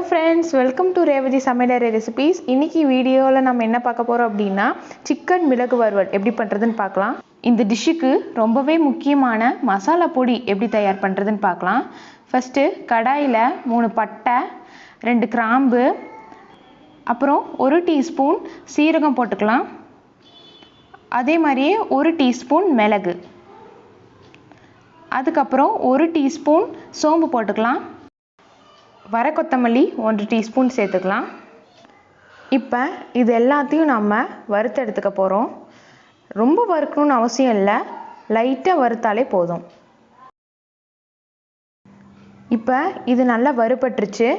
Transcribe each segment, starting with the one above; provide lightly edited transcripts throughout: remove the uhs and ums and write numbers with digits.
friends, welcome to Revathi Samayalarai recipes. இன்னைக்கு வீடியோல நம்ம என்ன பார்க்க போறோம் அப்படினா chicken மிளகு வறுவல் எப்படி பண்றதுன்னு பார்க்கலாம். இந்த டிஷ்க்கு ரொம்பவே முக்கியமான மசாலா பொடி எப்படி தயார் பண்றதுன்னு பார்க்கலாம். ஃபர்ஸ்ட் கடாயில 3 பட்டை, 2 கிராம்பு, அப்புறம் 1 டீஸ்பூன் சீரகம் போட்டுக்கலாம். அதே மாதிரியே 1 டீஸ்பூன் மிளகு. அதுக்கு அப்புறம் 1 டீஸ்பூன் சோம்பு போட்டுக்கலாம். வர கொத்தமல்லி 1 டீஸ்பூன் சேர்த்துக்கலாம். இப்போ இது எல்லாத்தையும் நம்ம வறுத்து எடுத்துக்க போகிறோம். ரொம்ப வறுக்கணும்னு அவசியம் இல்லை, லைட்டாக வறுத்தாலே போதும். இப்போ இது நல்லா வறுபட்டுருச்சு.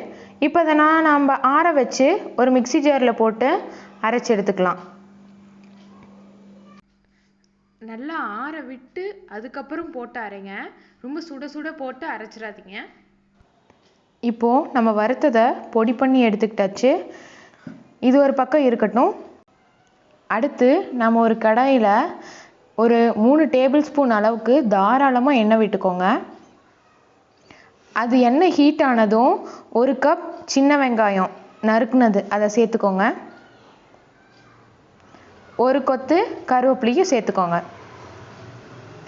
இப்போ இதை நம்ம ஆற வச்சு ஒரு மிக்ஸி ஜாரில் போட்டு அரைச்சி எடுத்துக்கலாம். நல்லா ஆற விட்டு அதுக்கப்புறம் போட்டு அரைங்க, ரொம்ப சுட சுட போட்டு அரைச்சிடாதீங்க. இப்போது நம்ம வறுத்ததை பொடி பண்ணி எடுத்துக்கிட்டாச்சு. இது ஒரு பக்கம் இருக்கட்டும். அடுத்து நம்ம ஒரு கடாயில் ஒரு 3 டேபிள் ஸ்பூன் அளவுக்கு தாராளமாக எண்ணெய் விட்டுக்கோங்க. அது எண்ணெய் ஹீட் ஆனதும் 1 கப் சின்ன வெங்காயம் நறுக்குனது அதை சேர்த்துக்கோங்க. 1 கொத்து கருவேப்பிலையும் சேர்த்துக்கோங்க.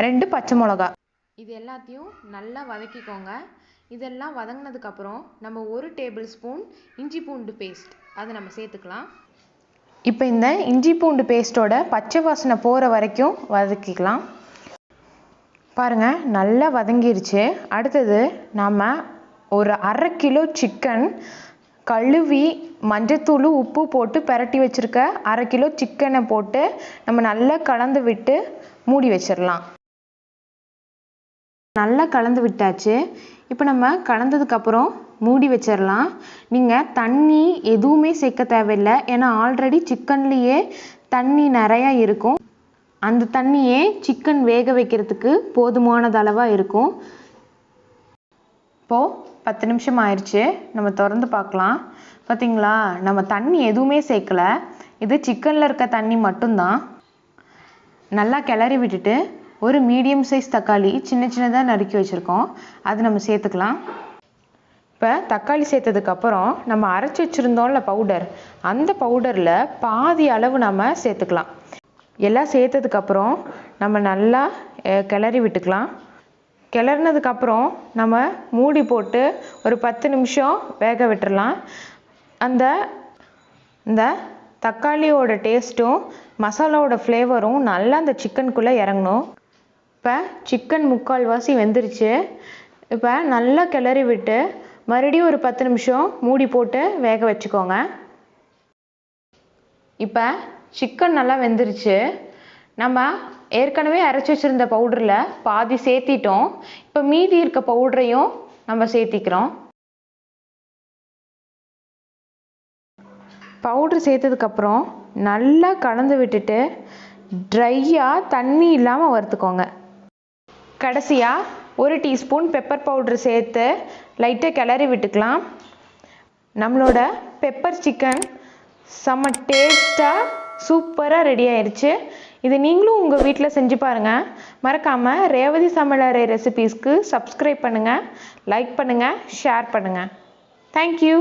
2 பச்சை மிளகா. இது எல்லாத்தையும் நல்லா வதக்கிக்கோங்க. இதெல்லாம் வதங்கினதுக்கப்புறம் நம்ம 1 டேபிள் ஸ்பூன் இஞ்சி பூண்டு பேஸ்ட் அதை நம்ம சேர்த்துக்கலாம். இப்போ இந்த இஞ்சி பூண்டு பேஸ்ட்டோட பச்சை வாசனை போகிற வரைக்கும் வதக்கிக்கலாம். பாருங்கள், நல்லா வதங்கிருச்சு. அடுத்தது நம்ம ஒரு 1/2 கிலோ சிக்கன் கழுவி மஞ்சத்தூள் உப்பு போட்டு பரட்டி வச்சுருக்க 1/2 கிலோ சிக்கனை போட்டு நம்ம நல்லா கலந்து விட்டு மூடி வச்சிடலாம். நல்லா கலந்து விட்டாச்சு. இப்போ நம்ம கலந்ததுக்கப்புறம் மூடி வச்சிடலாம். நீங்கள் தண்ணி எதுவுமே சேர்க்க தேவையில்லை, ஏன்னா ஆல்ரெடி சிக்கன்லேயே தண்ணி நிறையா இருக்கும். அந்த தண்ணியே சிக்கன் வேக வைக்கிறதுக்கு போதுமானது அளவாக இருக்கும். இப்போது 10 நிமிஷம் ஆயிடுச்சு. நம்ம திறந்து பார்க்கலாம். பார்த்தீங்களா, நம்ம தண்ணி எதுவுமே சேர்க்கலை, இது சிக்கனில் இருக்க தண்ணி மட்டும்தான். நல்லா கிளறி விட்டுட்டு ஒரு மீடியம் சைஸ் தக்காளி சின்ன சின்னதாக நறுக்கி வச்சுருக்கோம், அது நம்ம சேர்த்துக்கலாம். இப்போ தக்காளி சேர்த்ததுக்கப்புறம் நம்ம அரைச்சி வச்சுருந்தோம்ல பவுடர், அந்த பவுடரில் பாதி அளவு நம்ம சேர்த்துக்கலாம். எல்லாம் சேர்த்ததுக்கப்புறம் நம்ம நல்லா கிளறி விட்டுக்கலாம். கிளறினதுக்கப்புறம் நம்ம மூடி போட்டு ஒரு 10 நிமிஷம் வேக விட்டுடலாம். இந்த தக்காளியோட டேஸ்ட்டும் மசாலாவோட ஃப்ளேவரும் நல்லா அந்த சிக்கனுக்குள்ளே இறங்கணும். இப்போ சிக்கன் 3/4 வாசி வெந்துருச்சு. இப்போ நல்லா கிளறி விட்டு மறுபடியும் ஒரு 10 நிமிஷம் மூடி போட்டு வேக வச்சுக்கோங்க. இப்போ சிக்கன் நல்லா வெந்துருச்சு. நம்ம ஏற்கனவே அரைச்சி வச்சுருந்த பவுடரில் பாதி சேர்த்திட்டோம். இப்போ மீதி இருக்க பவுடரையும் நம்ம சேர்த்திக்கிறோம். பவுட்ரு சேர்த்ததுக்கப்புறம் நல்லா கலந்து விட்டுட்டு ட்ரையாக தண்ணி இல்லாமல் வறுத்துக்கோங்க. கடைசியாக 1 டீஸ்பூன் பெப்பர் பவுட்ரு சேர்த்து லைட்டாக கிளறி விட்டுக்கலாம். நம்மளோட பெப்பர் சிக்கன் செம்ம டேஸ்ட்டாக சூப்பராக ரெடி ஆயிடுச்சு. இது நீங்களும் உங்கள் வீட்டில் செஞ்சு பாருங்கள். மறக்காமல் ரேவதி சமையலறை ரெசிபீஸ்க்கு சப்ஸ்கிரைப் பண்ணுங்கள், லைக் பண்ணுங்கள், ஷேர் பண்ணுங்கள். தேங்க்யூ.